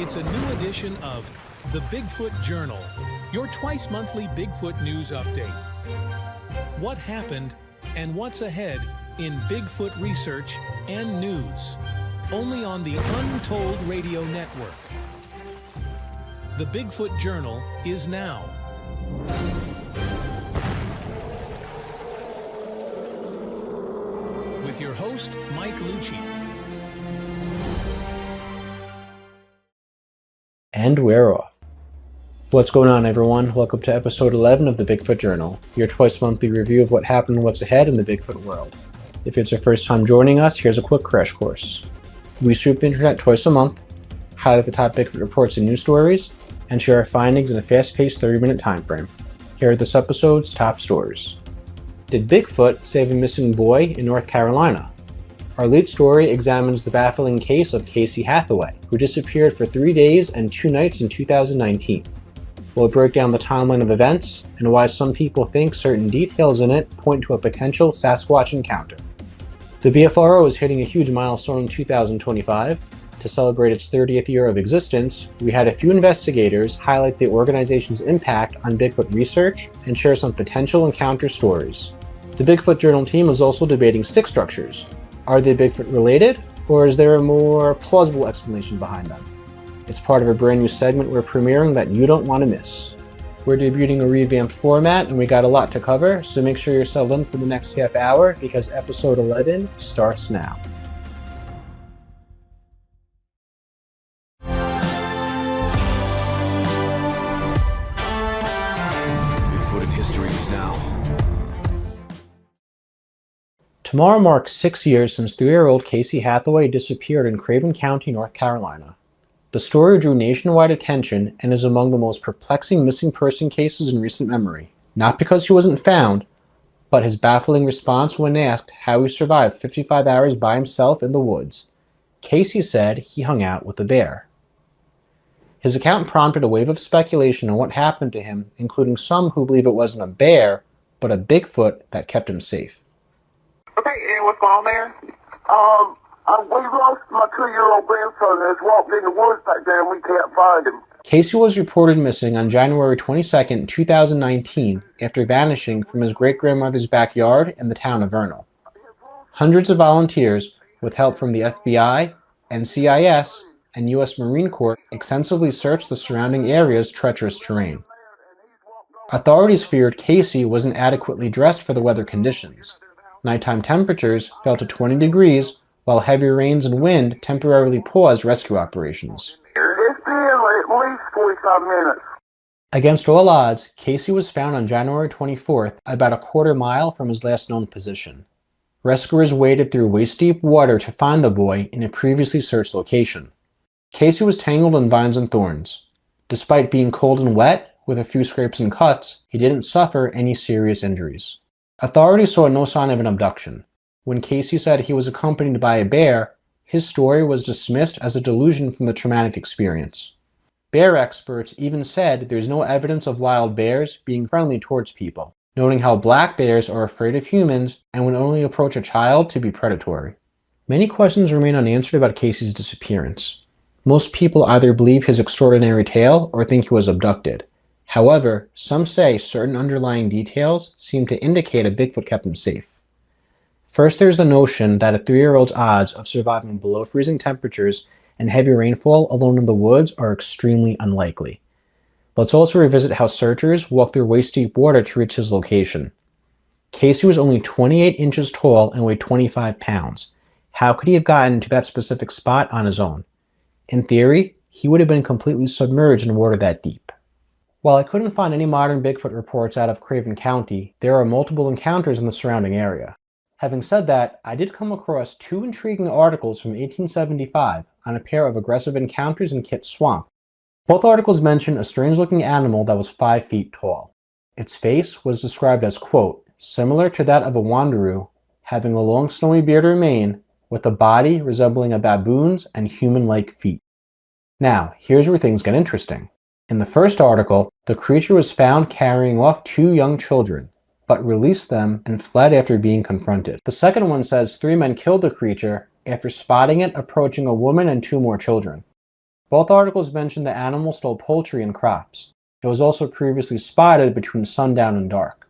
It's a new edition of the Bigfoot Journal, your twice-monthly Bigfoot news update. What happened and what's ahead in Bigfoot research and news, only on the Untold Radio Network. The Bigfoot Journal is now. With your host, Mike Luci. And we're off. What's going on, everyone? Welcome to episode 11 of the Bigfoot Journal, your twice-monthly review of what happened and what's ahead in the Bigfoot world. If it's your first time joining us, here's a quick crash course. We sweep the internet twice a month, highlight the top Bigfoot reports and news stories, and share our findings in a fast-paced 30-minute time frame. Here are this episode's top stories. Did Bigfoot save a missing boy in North Carolina? Our lead story examines the baffling case of Casey Hathaway, who disappeared for 3 days and 2 nights in 2019. We'll break down the timeline of events and why some people think certain details in it point to a potential Sasquatch encounter. The BFRO is hitting a huge milestone in 2025. To celebrate its 30th year of existence, we had a few investigators highlight the organization's impact on Bigfoot research and share some potential encounter stories. The Bigfoot Journal team is also debating stick structures. Are they Bigfoot related, or is there a more plausible explanation behind them? It's part of a brand new segment we're premiering that you don't want to miss. We're debuting a revamped format and we got a lot to cover, so make sure you're settled in for the next half hour because episode 11 starts now. Bigfoot in history is now. Tomorrow marks 6 years since 3-year-old Casey Hathaway disappeared in Craven County, North Carolina. The story drew nationwide attention and is among the most perplexing missing person cases in recent memory. Not because he wasn't found, but his baffling response when asked how he survived 55 hours by himself in the woods. Casey said he hung out with a bear. His account prompted a wave of speculation on what happened to him, including some who believe it wasn't a bear, but a Bigfoot that kept him safe. Okay, and what's going on there? We lost my 2-year-old grandson that's walked in the woods back there and we can't find him. Casey was reported missing on January 22, 2019, after vanishing from his great-grandmother's backyard in the town of Vernal. Hundreds of volunteers, with help from the FBI, NCIS, and U.S. Marine Corps, extensively searched the surrounding area's treacherous terrain. Authorities feared Casey wasn't adequately dressed for the weather conditions. Nighttime temperatures fell to 20 degrees, while heavy rains and wind temporarily paused rescue operations. It's been at least 45 minutes. Against all odds, Casey was found on January 24th, about a quarter mile from his last known position. Rescuers waded through waist-deep water to find the boy in a previously searched location. Casey was tangled in vines and thorns. Despite being cold and wet, with a few scrapes and cuts, he didn't suffer any serious injuries. Authorities saw no sign of an abduction. When Casey said he was accompanied by a bear, his story was dismissed as a delusion from the traumatic experience. Bear experts even said there's no evidence of wild bears being friendly towards people, noting how black bears are afraid of humans and would only approach a child to be predatory. Many questions remain unanswered about Casey's disappearance. Most people either believe his extraordinary tale or think he was abducted. However, some say certain underlying details seem to indicate a Bigfoot kept him safe. First, there's the notion that a 3-year-old's odds of surviving below freezing temperatures and heavy rainfall alone in the woods are extremely unlikely. Let's also revisit how searchers walked through waist-deep water to reach his location. Casey was only 28 inches tall and weighed 25 pounds. How could he have gotten to that specific spot on his own? In theory, he would have been completely submerged in water that deep. While I couldn't find any modern Bigfoot reports out of Craven County, there are multiple encounters in the surrounding area. Having said that, I did come across 2 intriguing articles from 1875 on a pair of aggressive encounters in Kit Swamp. Both articles mention a strange-looking animal that was 5 feet tall. Its face was described as, quote, similar to that of a wanderoo, having a long snowy beard or mane, with a body resembling a baboon's and human-like feet. Now, here's where things get interesting. In the first article, the creature was found carrying off 2 young children, but released them and fled after being confronted. The second one says 3 men killed the creature after spotting it approaching a woman and 2 more children. Both articles mentioned the animal stole poultry and crops. It was also previously spotted between sundown and dark.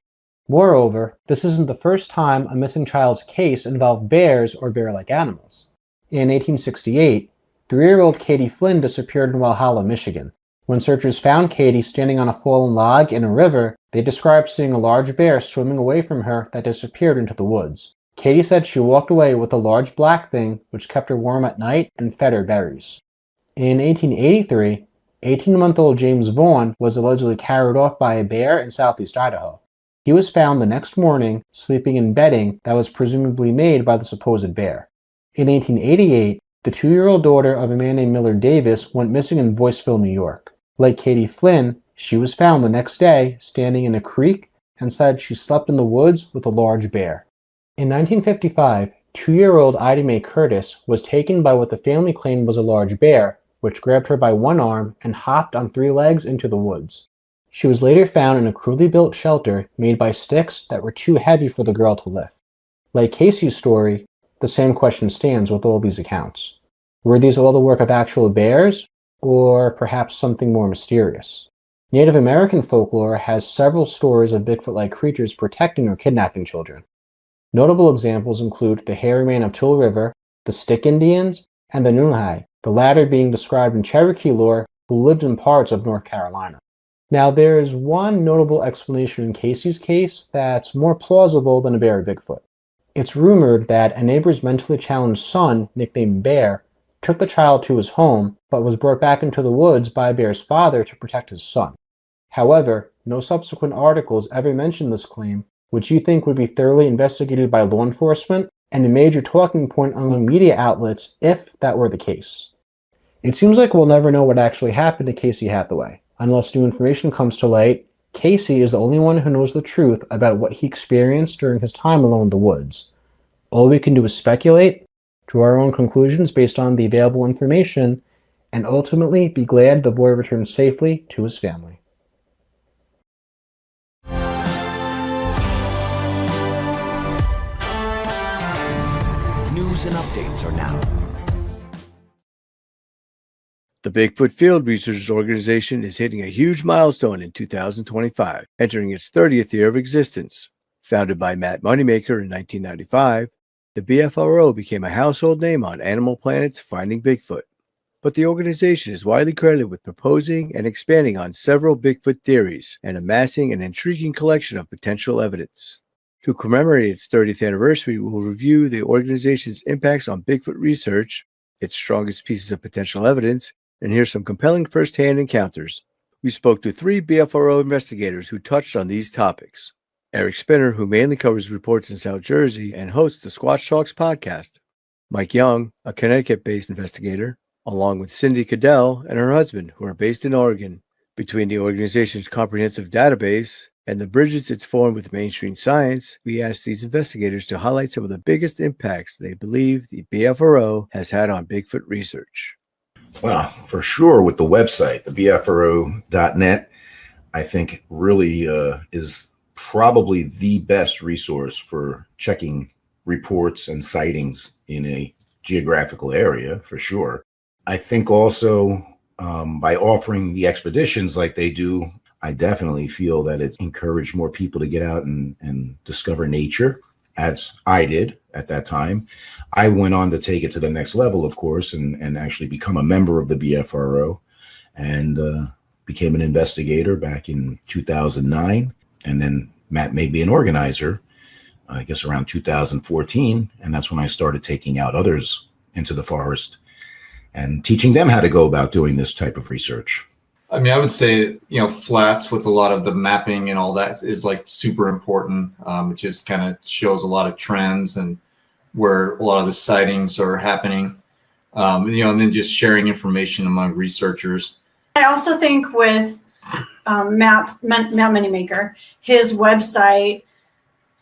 Moreover, this isn't the first time a missing child's case involved bears or bear-like animals. In 1868, 3-year-old Katie Flynn disappeared in Walhalla, Michigan. When searchers found Katie standing on a fallen log in a river, they described seeing a large bear swimming away from her that disappeared into the woods. Katie said she walked away with a large black thing which kept her warm at night and fed her berries. In 1883, 18-month-old James Vaughn was allegedly carried off by a bear in southeast Idaho. He was found the next morning sleeping in bedding that was presumably made by the supposed bear. In 1888, the 2-year-old daughter of a man named Millard Davis went missing in Boyceville, New York. Like Katie Flynn, she was found the next day standing in a creek and said she slept in the woods with a large bear. In 1955, 2-year-old Ida Mae Curtis was taken by what the family claimed was a large bear, which grabbed her by one arm and hopped on 3 legs into the woods. She was later found in a crudely built shelter made by sticks that were too heavy for the girl to lift. Like Casey's story, the same question stands with all these accounts. Were these all the work of actual bears, or perhaps something more mysterious? Native American folklore has several stories of Bigfoot-like creatures protecting or kidnapping children. Notable examples include the Hairy Man of Tule River, the Stick Indians, and the Nunhai, the latter being described in Cherokee lore, who lived in parts of North Carolina. Now, there is one notable explanation in Casey's case that's more plausible than a bear or Bigfoot. It's rumored that a neighbor's mentally challenged son, nicknamed Bear, took the child to his home, but was brought back into the woods by Bear's father to protect his son. However, no subsequent articles ever mention this claim, which you think would be thoroughly investigated by law enforcement and a major talking point among media outlets if that were the case. It seems like we'll never know what actually happened to Casey Hathaway. Unless new information comes to light, Casey is the only one who knows the truth about what he experienced during his time alone in the woods. All we can do is speculate, draw our own conclusions based on the available information, and ultimately be glad the boy returned safely to his family. News and updates are now. The Bigfoot Field Research Organization is hitting a huge milestone in 2025, entering its 30th year of existence. Founded by Matt Moneymaker in 1995, the BFRO became a household name on Animal Planet's Finding Bigfoot. But the organization is widely credited with proposing and expanding on several Bigfoot theories and amassing an intriguing collection of potential evidence. To commemorate its 30th anniversary, we will review the organization's impacts on Bigfoot research, its strongest pieces of potential evidence, and hear some compelling first-hand encounters. We spoke to 3 BFRO investigators who touched on these topics. Eric Spinner, who mainly covers reports in South Jersey and hosts the Squatch Talks podcast. Mike Young, a Connecticut-based investigator, along with Cindy Cadell and her husband, who are based in Oregon. Between the organization's comprehensive database and the bridges it's formed with mainstream science, we asked these investigators to highlight some of the biggest impacts they believe the BFRO has had on Bigfoot research. Well, for sure, with the website, the BFRO.net, I think really is probably the best resource for checking reports and sightings in a geographical area, for sure. I think also by offering the expeditions like they do, I definitely feel that it's encouraged more people to get out and discover nature, as I did at that time. I went on to take it to the next level, of course, and actually become a member of the BFRO and became an investigator back in 2009. And then Matt made me an organizer, I guess around 2014. And that's when I started taking out others into the forest and teaching them how to go about doing this type of research. I mean, I would say, flats with a lot of the mapping and all that is like super important. It just kind of shows a lot of trends and where a lot of the sightings are happening, and then just sharing information among researchers. I also think with Matt Moneymaker, his website,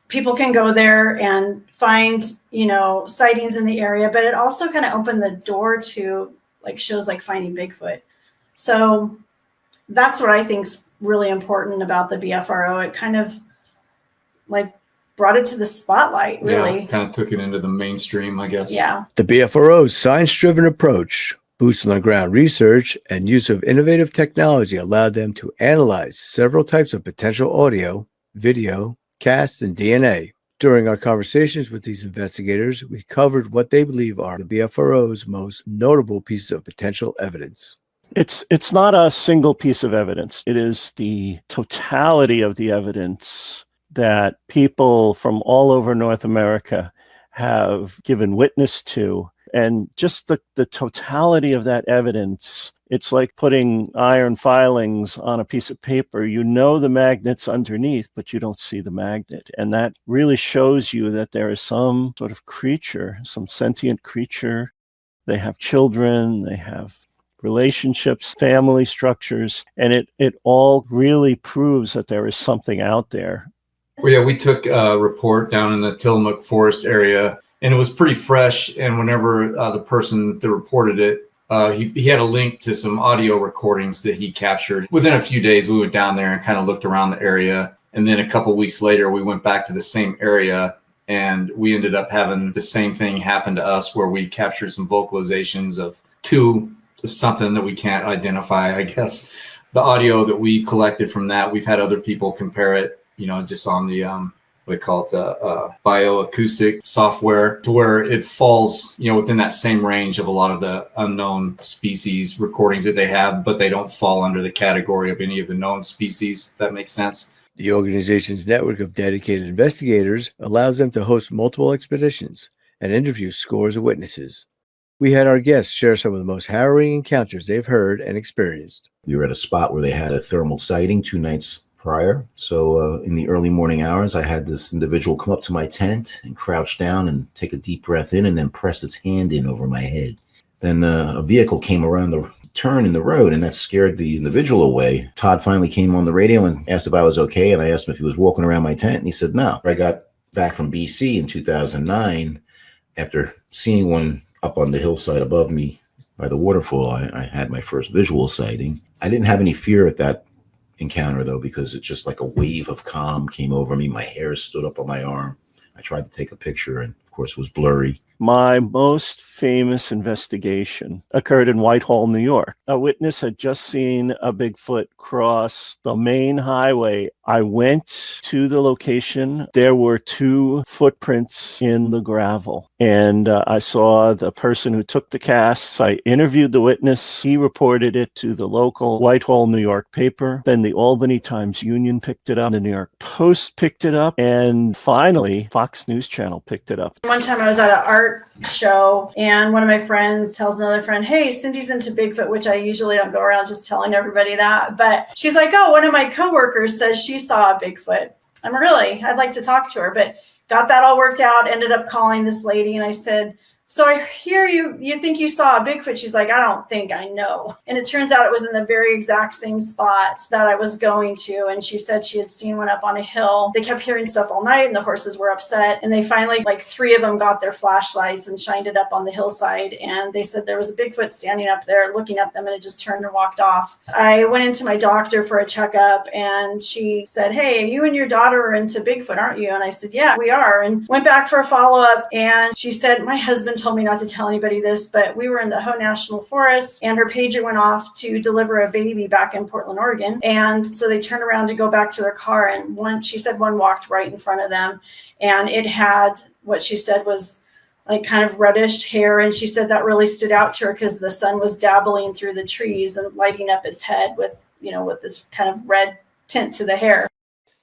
people can go there and find, sightings in the area, but it also kind of opened the door to like shows like Finding Bigfoot. So that's what I think is really important about the BFRO. It kind of like brought it to the spotlight, really. Yeah, kind of took it into the mainstream, I guess. Yeah. The BFRO's science-driven approach Boots on the ground research and use of innovative technology allowed them to analyze several types of potential audio, video, casts, and DNA. During our conversations with these investigators, we covered what they believe are the BFRO's most notable pieces of potential evidence. It's not a single piece of evidence. It is the totality of the evidence that people from all over North America have given witness to. And just the totality of that evidence, it's like putting iron filings on a piece of paper. You know the magnet's underneath, but you don't see the magnet. And that really shows you that there is some sort of creature, some sentient creature. They have children, they have relationships, family structures, and it all really proves that there is something out there. Well, yeah, we took a report down in the Tillamook Forest area, and it was pretty fresh. And whenever the person that reported it, he had a link to some audio recordings that he captured. Within a few days, we went down there and kind of looked around the area. And then a couple of weeks later, we went back to the same area, and we ended up having the same thing happen to us, where we captured some vocalizations of something that we can't identify, I guess. The audio that we collected from that, we've had other people compare it, just on the what they call it, the bioacoustic software, to where it falls, within that same range of a lot of the unknown species recordings that they have, but they don't fall under the category of any of the known species. If that makes sense. The organization's network of dedicated investigators allows them to host multiple expeditions and interview scores of witnesses. We had our guests share some of the most harrowing encounters they've heard and experienced. We were at a spot where they had a thermal sighting 2 nights prior. So in the early morning hours, I had this individual come up to my tent and crouch down and take a deep breath in and then press its hand in over my head. Then a vehicle came around the turn in the road, and that scared the individual away. Todd finally came on the radio and asked if I was okay, and I asked him if he was walking around my tent, and he said no. I got back from BC in 2009 after seeing one up on the hillside above me by the waterfall. I had my first visual sighting. I didn't have any fear at that encounter, though, because it's just like a wave of calm came over me. My hair stood up on my arm. I tried to take a picture, and of course it was blurry. My most famous investigation occurred in Whitehall, New York. A witness had just seen a Bigfoot cross the main highway. I went to the location. There were 2 footprints in the gravel, and I saw the person who took the casts. I interviewed the witness. He reported it to the local Whitehall, New York paper. Then the Albany Times-Union picked it up. The New York Post picked it up. And finally, Fox News Channel picked it up. One time I was at an art show, and one of my friends tells another friend, hey, Cindy's into Bigfoot, which I usually don't go around just telling everybody that. But she's like, oh, one of my coworkers says she saw a Bigfoot. I'm really, I'd like to talk to her, but got that all worked out, ended up calling this lady, and I said, so I hear you think you saw a Bigfoot. She's like, I don't think, I know. And it turns out it was in the very exact same spot that I was going to. And she said she had seen one up on a hill. They kept hearing stuff all night, and the horses were upset. And they finally, 3 of them got their flashlights and shined it up on the hillside. And they said there was a Bigfoot standing up there looking at them, and it just turned and walked off. I went into my doctor for a checkup, and she said, hey, you and your daughter are into Bigfoot, aren't you? And I said, yeah, we are. And went back for a follow-up. And she said, my husband told me not to tell anybody this, but we were in the Hoh National Forest, and her pager went off to deliver a baby back in Portland, Oregon. And so they turned around to go back to their car, and she said one walked right in front of them, and it had what she said was kind of reddish hair. And she said that really stood out to her because the sun was dabbling through the trees and lighting up his head with this kind of red tint to the hair.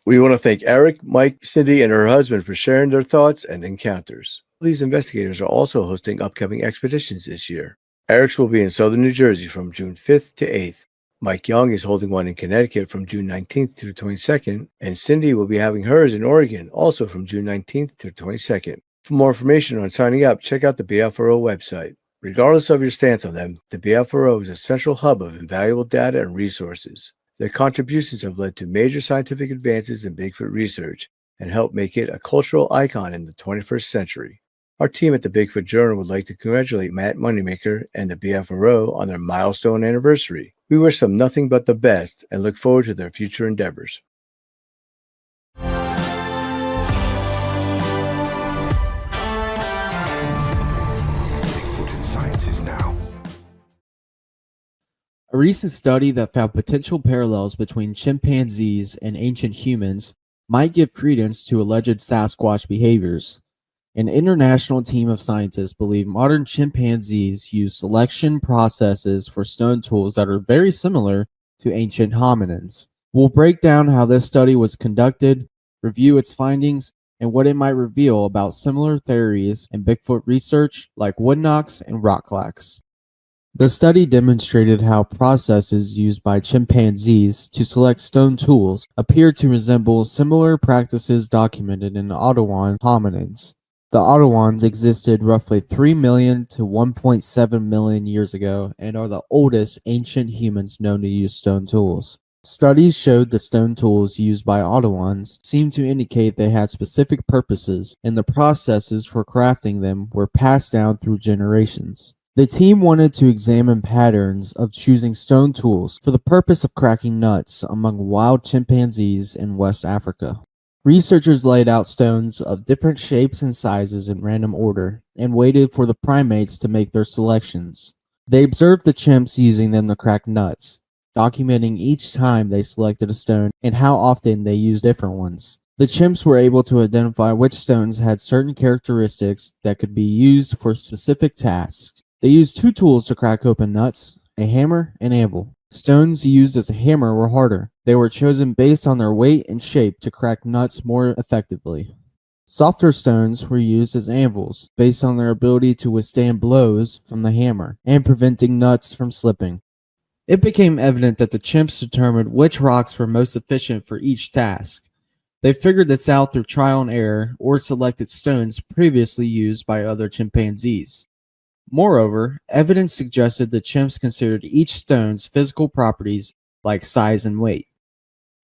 We want to thank Eric, Mike, Cindy, and her husband for sharing their thoughts and encounters. These investigators are also hosting upcoming expeditions this year. Eric's will be in southern New Jersey from June 5th to 8th. Mike Young is holding one in Connecticut from June 19th through 22nd, and Cindy will be having hers in Oregon, also from June 19th through 22nd. For more information on signing up, check out the BFRO website. Regardless of your stance on them, the BFRO is a central hub of invaluable data and resources. Their contributions have led to major scientific advances in Bigfoot research and helped make it a cultural icon in the 21st century. Our team at the Bigfoot Journal would like to congratulate Matt Moneymaker and the BFRO on their milestone anniversary. We wish them nothing but the best and look forward to their future endeavors. Bigfoot in Science is now A recent study that found potential parallels between chimpanzees and ancient humans might give credence to alleged Sasquatch behaviors. An international team of scientists believe modern chimpanzees use selection processes for stone tools that are very similar to ancient hominins. We'll break down how this study was conducted, review its findings, and what it might reveal about similar theories in Bigfoot research like woodknocks and rocklacs. The study demonstrated how processes used by chimpanzees to select stone tools appear to resemble similar practices documented in Ottawan hominins. The Ottawans existed roughly 3 million to 1.7 million years ago and are the oldest ancient humans known to use stone tools. Studies showed the stone tools used by Ottawans seemed to indicate they had specific purposes, and the processes for crafting them were passed down through generations. The team wanted to examine patterns of choosing stone tools for the purpose of cracking nuts among wild chimpanzees in West Africa. Researchers laid out stones of different shapes and sizes in random order and waited for the primates to make their selections. They observed the chimps using them to crack nuts, documenting each time they selected a stone and how often they used different ones. The chimps were able to identify which stones had certain characteristics that could be used for specific tasks. They used two tools to crack open nuts, a hammer and anvil. Stones used as a hammer were harder. They were chosen based on their weight and shape to crack nuts more effectively. Softer stones were used as anvils, based on their ability to withstand blows from the hammer and preventing nuts from slipping. It became evident that the chimps determined which rocks were most efficient for each task. They figured this out through trial and error or selected stones previously used by other chimpanzees. Moreover, evidence suggested the chimps considered each stone's physical properties like size and weight.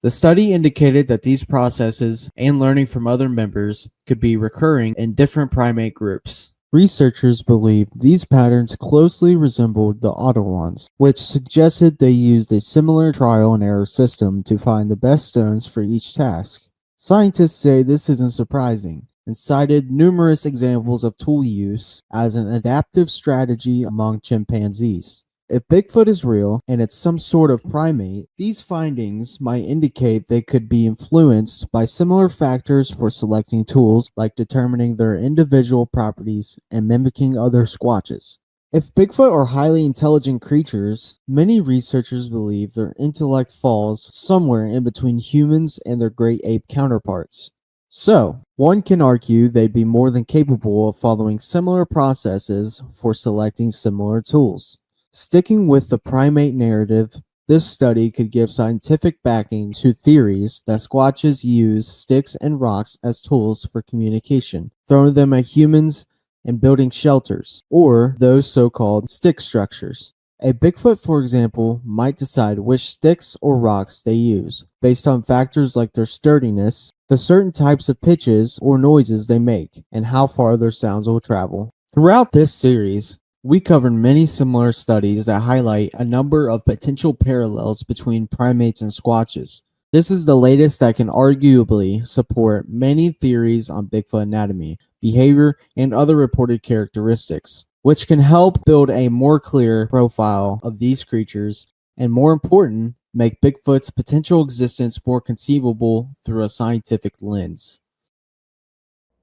The study indicated that these processes and learning from other members could be recurring in different primate groups. Researchers believe these patterns closely resembled the Ottawans, which suggested they used a similar trial and error system to find the best stones for each task. Scientists say this isn't surprising, and cited numerous examples of tool use as an adaptive strategy among chimpanzees. If Bigfoot is real and it's some sort of primate, these findings might indicate they could be influenced by similar factors for selecting tools, like determining their individual properties and mimicking other squatches. If Bigfoot are highly intelligent creatures, many researchers believe their intellect falls somewhere in between humans and their great ape counterparts. So, one can argue they'd be more than capable of following similar processes for selecting similar tools. Sticking with the primate narrative, this study could give scientific backing to theories that squatches use sticks and rocks as tools for communication, throwing them at humans and building shelters, or those so-called stick structures. A Bigfoot, for example, might decide which sticks or rocks they use, based on factors like their sturdiness, the certain types of pitches or noises they make, and how far their sounds will travel. Throughout this series, we covered many similar studies that highlight a number of potential parallels between primates and squatches. This is the latest that can arguably support many theories on Bigfoot anatomy, behavior, and other reported characteristics, which can help build a more clear profile of these creatures, and more important, make Bigfoot's potential existence more conceivable through a scientific lens.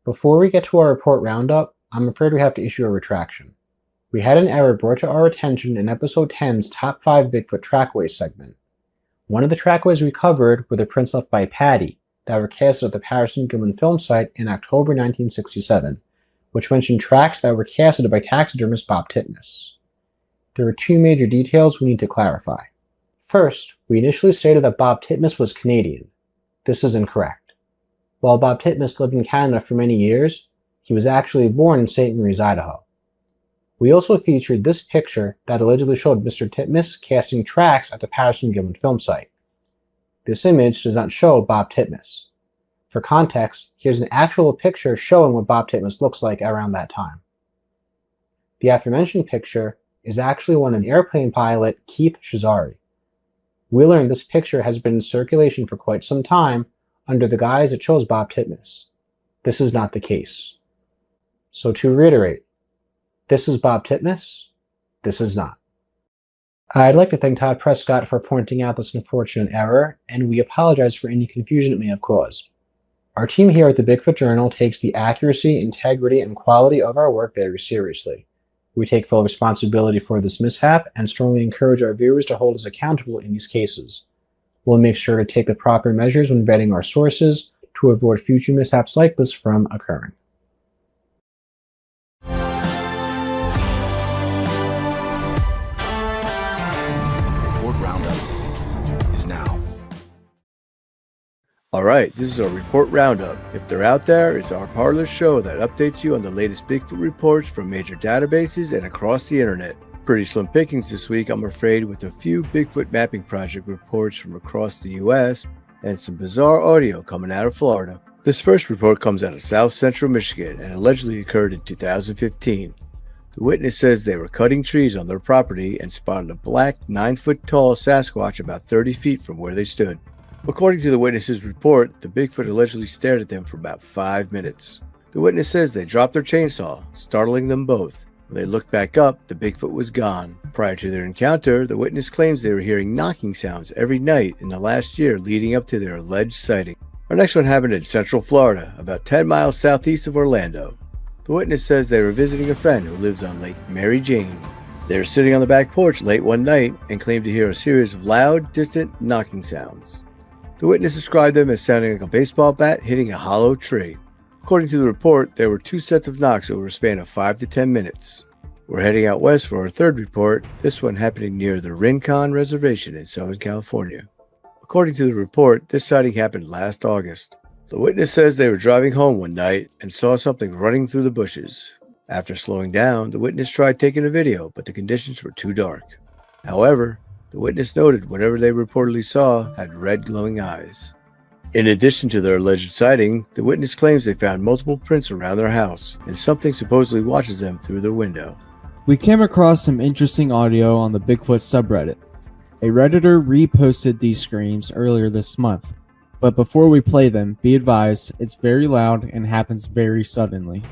Before we get to our report roundup, I'm afraid we have to issue a retraction. We had an error brought to our attention in episode 10's Top 5 Bigfoot Trackways segment. One of the trackways we covered were the prints left by Patty that were cast at the Patterson-Gimlin film site in October 1967, which mentioned tracks that were casted by taxidermist Bob Titmus. There are two major details we need to clarify. First, we initially stated that Bob Titmus was Canadian. This is incorrect. While Bob Titmus lived in Canada for many years, he was actually born in St. Maries, Idaho. We also featured this picture that allegedly showed Mr. Titmus casting tracks at the Patterson-Gimlin film site. This image does not show Bob Titmus. For context, here's an actual picture showing what Bob Titmus looks like around that time. The aforementioned picture is actually one of airplane pilot Keith Shazari. We learned this picture has been in circulation for quite some time under the guise it shows Bob Titmus. This is not the case. So to reiterate, this is Bob Titmus, this is not. I'd like to thank Todd Prescott for pointing out this unfortunate error, and we apologize for any confusion it may have caused. Our team here at the Bigfoot Journal takes the accuracy, integrity, and quality of our work very seriously. We take full responsibility for this mishap and strongly encourage our viewers to hold us accountable in these cases. We'll make sure to take the proper measures when vetting our sources to avoid future mishaps like this from occurring. All right, this is our report roundup. If they're out there, it's our parlor show that updates you on the latest Bigfoot reports from major databases and across the internet. Pretty slim pickings this week, I'm afraid, with a few Bigfoot mapping project reports from across the US and some bizarre audio coming out of Florida. This first report comes out of South Central Michigan and allegedly occurred in 2015. The witness says they were cutting trees on their property and spotted a black 9-foot-tall Sasquatch about 30 feet from where they stood. According to the witness's report, the Bigfoot allegedly stared at them for about 5 minutes. The witness says they dropped their chainsaw, startling them both. When they looked back up, the Bigfoot was gone. Prior to their encounter, the witness claims they were hearing knocking sounds every night in the last year leading up to their alleged sighting. Our next one happened in Central Florida, about 10 miles southeast of Orlando. The witness says they were visiting a friend who lives on Lake Mary Jane. They were sitting on the back porch late one night and claimed to hear a series of loud, distant knocking sounds. The witness described them as sounding like a baseball bat hitting a hollow tree. According to the report, there were 2 sets of knocks over a span of 5 to 10 minutes. We're heading out west for our third report, this one happening near the Rincon Reservation in Southern California. According to the report, this sighting happened last August. The witness says they were driving home one night and saw something running through the bushes. After slowing down, the witness tried taking a video, but the conditions were too dark. However, the witness noted whatever they reportedly saw had red glowing eyes. In addition to their alleged sighting, the witness claims they found multiple prints around their house, and something supposedly watches them through their window. We came across some interesting audio on the Bigfoot subreddit. A Redditor reposted these screams earlier this month, but before we play them, be advised it's very loud and happens very suddenly.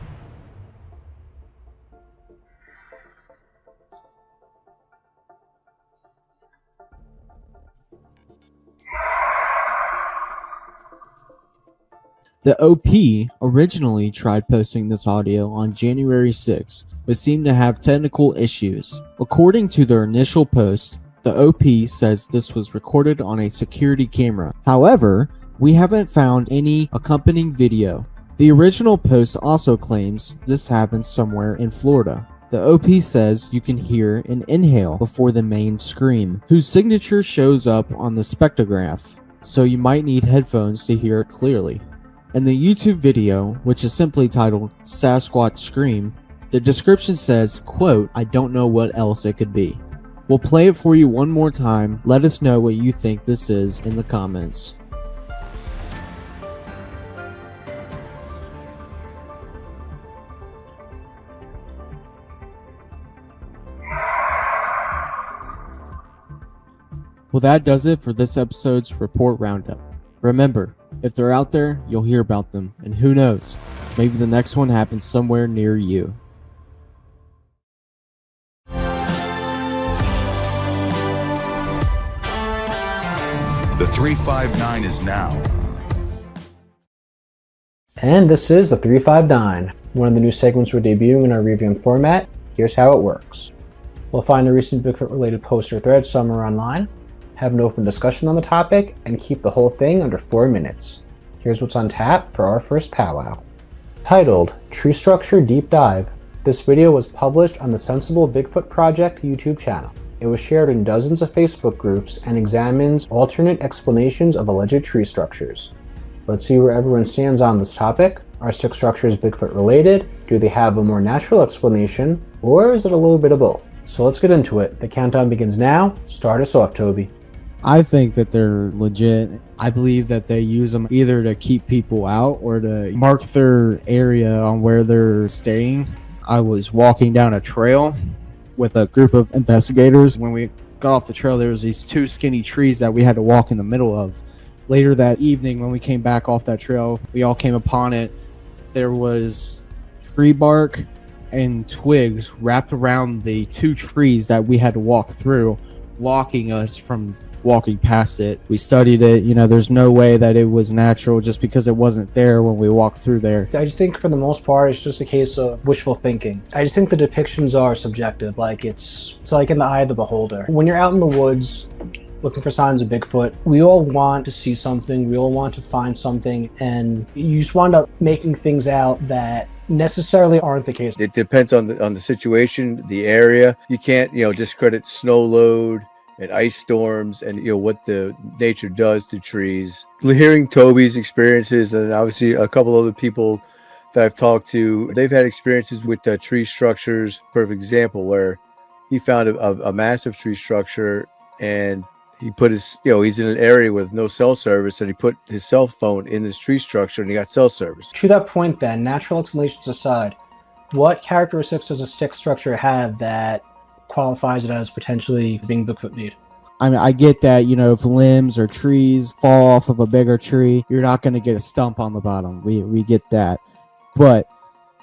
The OP originally tried posting this audio on January 6, but seemed to have technical issues. According to their initial post, the OP says this was recorded on a security camera. However, we haven't found any accompanying video. The original post also claims this happened somewhere in Florida. The OP says you can hear an inhale before the main scream, whose signature shows up on the spectrograph, so you might need headphones to hear it clearly. In the YouTube video, which is simply titled Sasquatch Scream, the description says, quote, "I don't know what else it could be." We'll play it for you one more time. Let us know what you think this is in the comments. Well, that does it for this episode's Report Roundup. Remember, if they're out there, you'll hear about them, and who knows, maybe the next one happens somewhere near you. The 359 is now. And this is the 359, one of the new segments we're debuting in our review format. Here's how it works. We'll find a recent Bigfoot-related post or thread somewhere online, have an open discussion on the topic, and keep the whole thing under 4 minutes. Here's what's on tap for our first powwow. Titled, Tree Structure Deep Dive, this video was published on the Sensible Bigfoot Project YouTube channel. It was shared in dozens of Facebook groups and examines alternate explanations of alleged tree structures. Let's see where everyone stands on this topic. Are stick structures Bigfoot related? Do they have a more natural explanation? Or is it a little bit of both? So let's get into it. The countdown begins now. Start us off, Toby. I think that they're legit. I believe that they use them either to keep people out or to mark their area on where they're staying. I was walking down a trail with a group of investigators. When we got off the trail, there was these 2 skinny trees that we had to walk in the middle of. Later that evening, when we came back off that trail, we all came upon it. There was tree bark and twigs wrapped around the 2 trees that we had to walk through, blocking us from walking past it. We studied it, there's no way that it was natural just because it wasn't there when we walked through there. I just think for the most part, it's just a case of wishful thinking. I just think the depictions are subjective. Like it's like in the eye of the beholder. When you're out in the woods looking for signs of Bigfoot, we all want to see something, we all want to find something, and you just wind up making things out that necessarily aren't the case. It depends on the situation, the area. You can't, discredit snow load and ice storms and what the nature does to trees. Hearing Tobi's experiences, and obviously a couple other people that I've talked to, they've had experiences with tree structures. Perfect example where he found a massive tree structure, and he put his, he's in an area with no cell service, and he put his cell phone in this tree structure and he got cell service. To that point then, natural explanations aside, what characteristics does a stick structure have that qualifies it as potentially being Bigfoot made? I mean, I get that, if limbs or trees fall off of a bigger tree, you're not going to get a stump on the bottom. We get that. But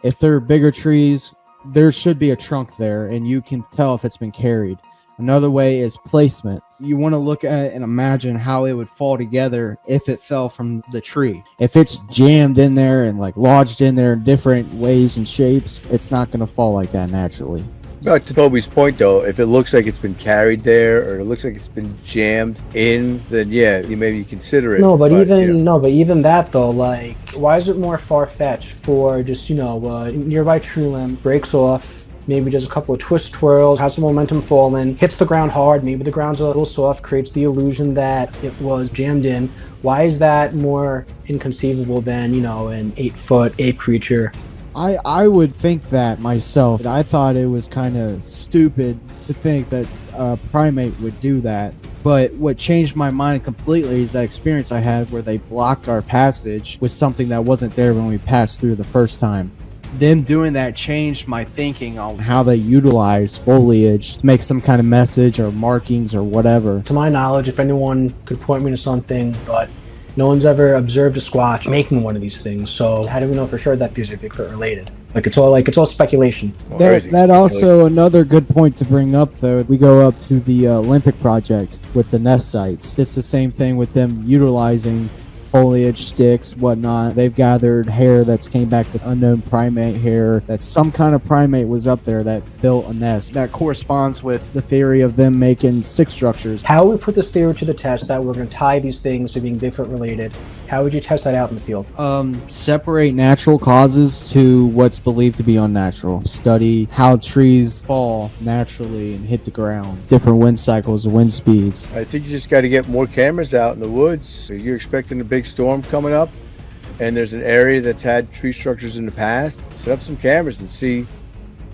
if they're bigger trees, there should be a trunk there, and you can tell if it's been carried. Another way is placement. You want to look at and imagine how it would fall together if it fell from the tree. If it's jammed in there and lodged in there in different ways and shapes, it's not going to fall like that naturally. Back to Tobi's point though, if it looks like it's been carried there or it looks like it's been jammed in, then yeah, you consider it. But even that though, why is it more far-fetched for just, a nearby tree limb breaks off, maybe does a couple of twist twirls, has some momentum falling, hits the ground hard, maybe the ground's a little soft, creates the illusion that it was jammed in. Why is that more inconceivable than, an 8-foot ape creature? I would think that myself. I thought it was kind of stupid to think that a primate would do that. But what changed my mind completely is that experience I had where they blocked our passage with something that wasn't there when we passed through the first time. Them doing that changed my thinking on how they utilize foliage to make some kind of message or markings or whatever. To my knowledge, if anyone could point me to something, but no one's ever observed a Squatch making one of these things, so how do we know for sure that these are Bigfoot related? It's all speculation. That also another good point to bring up though. We go up to the Olympic project with the nest sites. It's the same thing with them utilizing foliage, sticks, whatnot. They've gathered hair that's came back to unknown primate hair, that some kind of primate was up there that built a nest. That corresponds with the theory of them making stick structures. How would we put this theory to the test that we're going to tie these things to being Bigfoot related? How would you test that out in the field? Separate natural causes to what's believed to be unnatural. Study how trees fall naturally and hit the ground. Different wind cycles, wind speeds. I think you just got to get more cameras out in the woods. If you're expecting a big storm coming up and there's an area that's had tree structures in the past, set up some cameras and see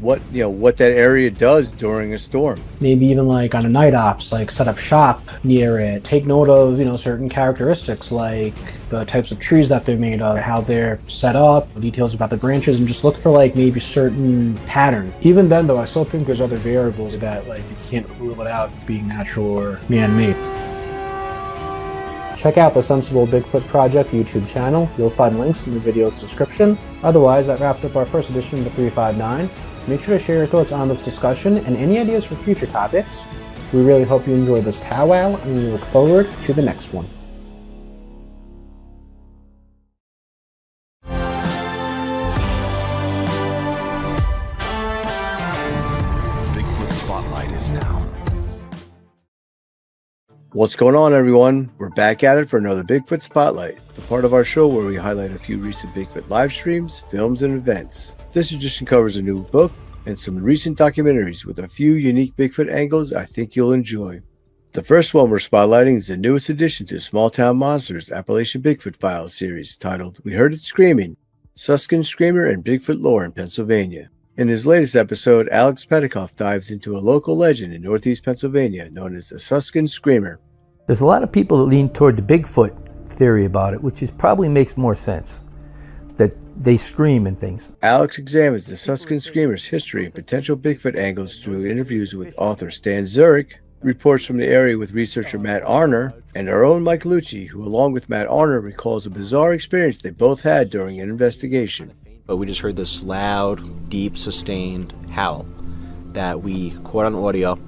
what that area does during a storm. Maybe even on a night ops, set up shop near it. Take note of certain characteristics like the types of trees that they're made of, how they're set up, details about the branches, and just look for maybe certain pattern. Even then though, I still think there's other variables that you can't rule it out being natural or man-made. Check out the Sensible Bigfoot Project YouTube channel. You'll find links in the video's description. Otherwise, that wraps up our first edition of the 359. Make sure to share your thoughts on this discussion and any ideas for future topics. We really hope you enjoyed this powwow, and we look forward to the next one. Bigfoot Spotlight is now. What's going on, everyone? We're back at it for another Bigfoot Spotlight, the part of our show where we highlight a few recent Bigfoot live streams, films, and events. This edition covers a new book and some recent documentaries with a few unique Bigfoot angles I think you'll enjoy. The first one we're spotlighting is the newest addition to Small Town Monsters Appalachian Bigfoot Files series titled We Heard It Screaming, Susquehanna Screamer and Bigfoot Lore in Pennsylvania. In his latest episode, Alex Petikoff dives into a local legend in northeast Pennsylvania known as the Susquehanna Screamer. There's a lot of people that lean toward the Bigfoot theory about it, which probably makes more sense, that they scream and things. Alex examines the Susquehanna Screamer's history and potential Bigfoot angles through interviews with author Stan Zurich, reports from the area with researcher Matt Arner, and our own Mike Luci, who along with Matt Arner recalls a bizarre experience they both had during an investigation. But we just heard this loud, deep, sustained howl that we caught on audio.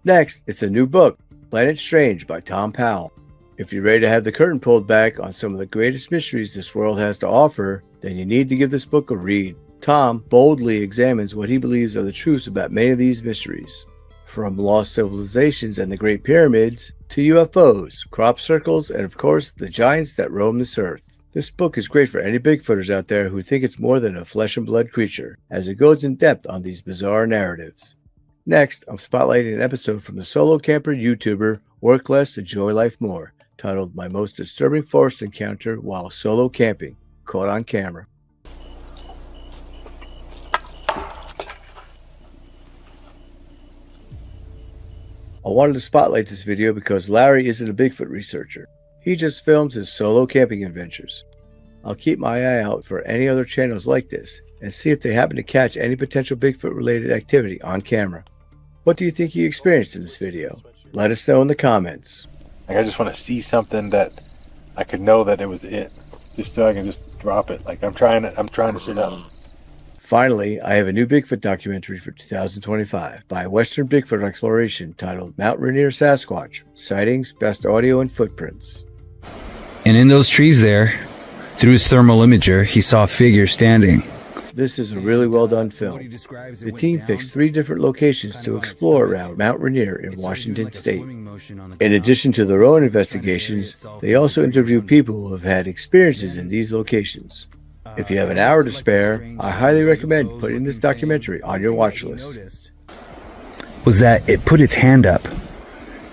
Next, it's a new book, Planet Strange by Tom Powell. If you're ready to have the curtain pulled back on some of the greatest mysteries this world has to offer, then you need to give this book a read. Tom boldly examines what he believes are the truths about many of these mysteries. From lost civilizations and the Great Pyramids, to UFOs, crop circles, and of course, the giants that roam this earth. This book is great for any Bigfooters out there who think it's more than a flesh and blood creature, as it goes in depth on these bizarre narratives. Next, I'm spotlighting an episode from the solo camper YouTuber Work Less, Enjoy Life More, titled My Most Disturbing Forest Encounter While Solo Camping, caught on camera. I wanted to spotlight this video because Larry isn't a Bigfoot researcher. He just films his solo camping adventures. I'll keep my eye out for any other channels like this and see if they happen to catch any potential Bigfoot related activity on camera. What do you think he experienced in this video? Let us know in the comments. Like, I just want to see something that I could know that it was it, just so I can just drop it. Like I'm trying to sit up. Finally, I have a new Bigfoot documentary for 2025 by Western Bigfoot Exploration titled Mount Rainier Sasquatch, Sightings, Best Audio and Footprints. And in those trees there, through his thermal imager, he saw a figure standing. This is a really well done film. The team picks 3 different locations to explore around Mount Rainier in Washington State. In addition to their own investigations, they also interview people who have had experiences in these locations. If you have an hour to spare, I highly recommend putting this documentary on your watch list. Was that it put its hand up.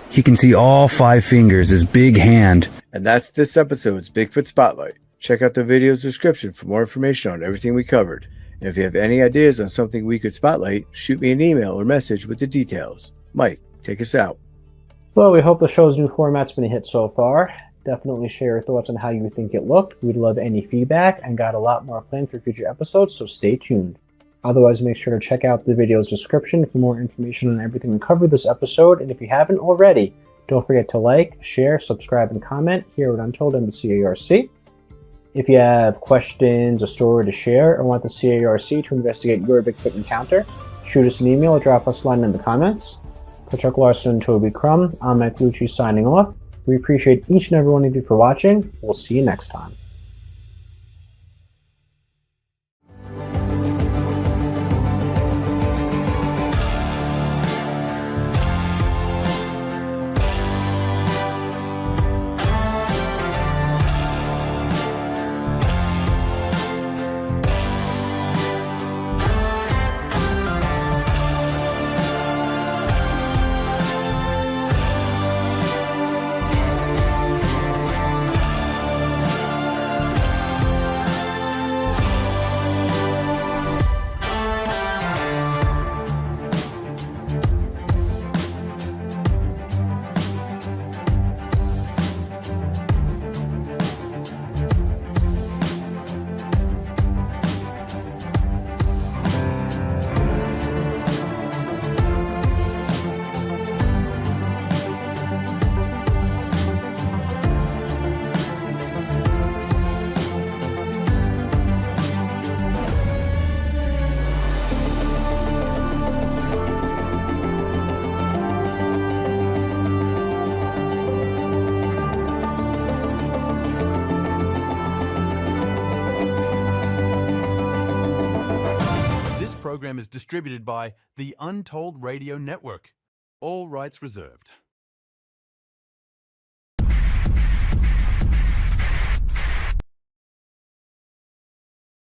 He can see all 5 fingers, his big hand. And that's this episode's Bigfoot Spotlight. Check out the video's description for more information on everything we covered. And if you have any ideas on something we could spotlight, shoot me an email or message with the details. Mike, take us out. Well, we hope the show's new format's been a hit so far. Definitely share your thoughts on how you think it looked. We'd love any feedback and got a lot more planned for future episodes, so stay tuned. Otherwise, make sure to check out the video's description for more information on everything we covered this episode. And if you haven't already, don't forget to like, share, subscribe, and comment here at Untold and the CARC. If you have questions, a story to share, or want the CARC to investigate your Bigfoot encounter, shoot us an email or drop us a line in the comments. For Chuck, Larson, and Tobi Crum, I'm Mike Luci signing off. We appreciate each and every one of you for watching. We'll see you next time. Program is distributed by the Untold Radio Network. All rights reserved.